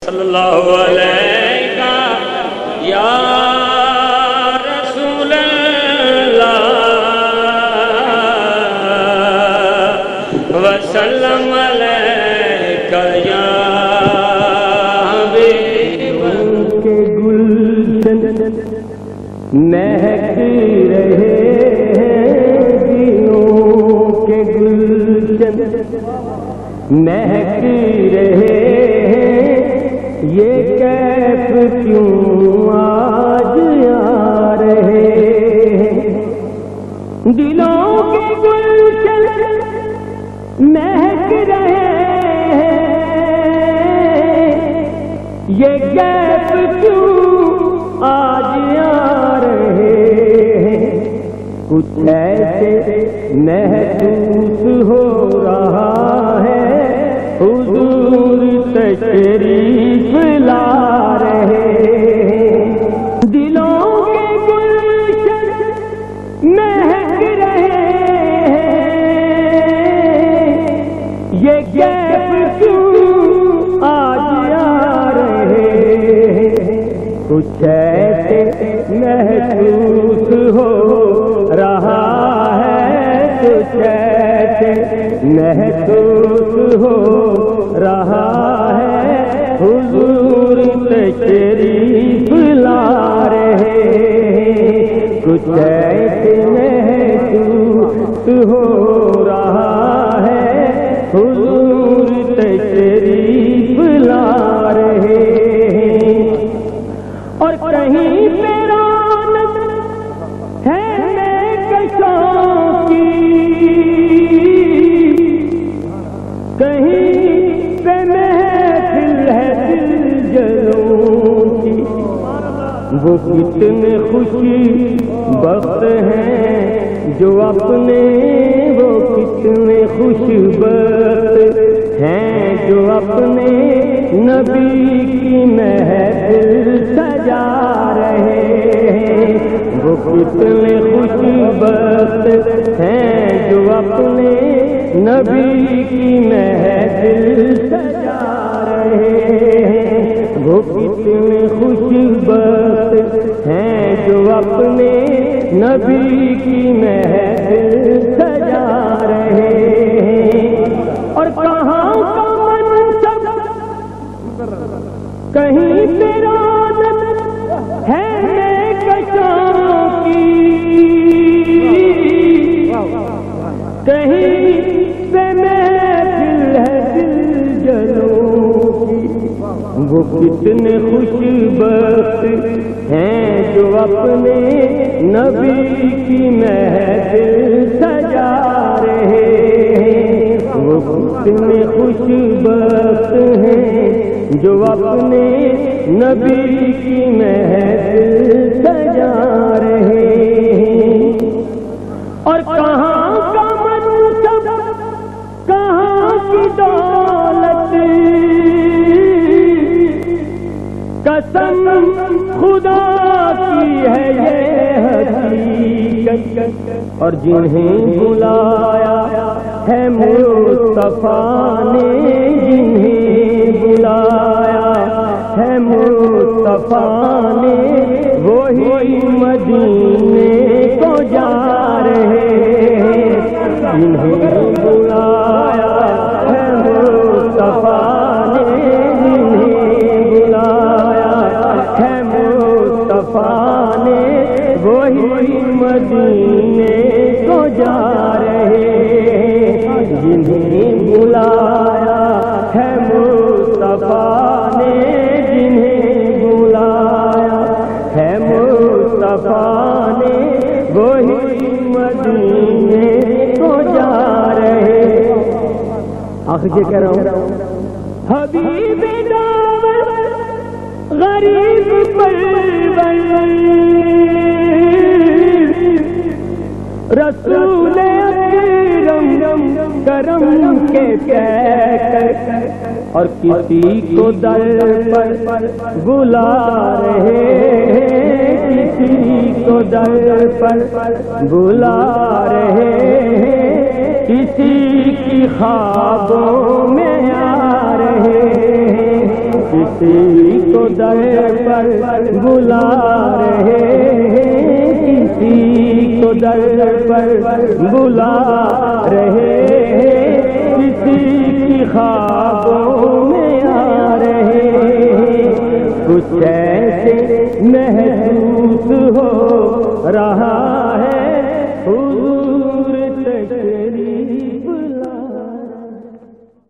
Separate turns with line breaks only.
صلی اللہ علیہ یا رسول اللہ وسلم علیک یا حبیب
کے گلشن مہک رہے دینوں کے گلشن مہک رہے یہ کیف کیوں آج آ رہے دلوں کے گلشن مہک رہے یہ کیف کیوں آج آ رہے کچھ ایسے محسوس ہو رہا ہے حضور تشریف لا رہے دلوں کے گلشن مہک رہے یہ کیف کیوں آج آ رہے کچھ ایسے محسوس ہو رہا ہے کچھ ایسے محسوس ہو رہا ہے حضور تشریف لا رہے کچھ ایسے محسوس ہو رہا ہے حضور تشریف لا رہے اور کہیں پہ رونق ہے کشوں کی کہیں پہ محفل ہے دل جلوں کی وہ کتنے خوشی بخت ہیں جو اپنے وہ کتنے خوش بخت ہیں جو اپنے نبی کی محفل سجا رہے ہیں وہ کتنے خوش بخت ہیں جو اپنے نبی کی محفل سجا رہے ہیں وہ کتنے خوش بخت ہیں جو اپنے نبی کی محفل سجا رہے ہیں اور کہاں کا منصب کہیں پہ رونق ہے کشوں کی کہیں پہ محفل ہے دل جلوں کی وہ کتنے خوش بخت ہیں جو اپنے نبی کی محفل سجا رہے ہیں وہ کتنے خوش بخت ہیں جو اپنے نبی کی محفل سجا رہے ہیں اور کہاں کا منصب کہاں کی دولت قسم خدا کی ہے یہ حقیقت اور جنہیں بلایا ہے مصطفیٰ نے جنہیں بلایا ہے مصطفیٰ نے وہی مدینے کو جا رہے ہیں جنہیں بلایا ہے مصطفیٰ نے جنہیں بلایا ہے مصطفیٰ نے وہی مدینے کو جا رہے ہیں جنہیں بلایا ہے مصطفیٰ نے جنہیں بلایا ہے مصطفیٰ نے وہی مدینے کو جا رہے ہیں آخر یہ کہہ رہا ہوں حبیب دعوت غریب پرور رسول اکرم کرم کے پیکر اور کسی کو در پر بلا رہے ہیں کسی کو در پر بلا رہے ہیں کسی کی خوابوں میں آ رہے ہیں کسی کو در پر بلا رہے ہیں، کسی کو در پر بلا رہے ہیں، کسی کی خوابوں میں آ رہے ہیں، کچھ ایسے محسوس ہو رہا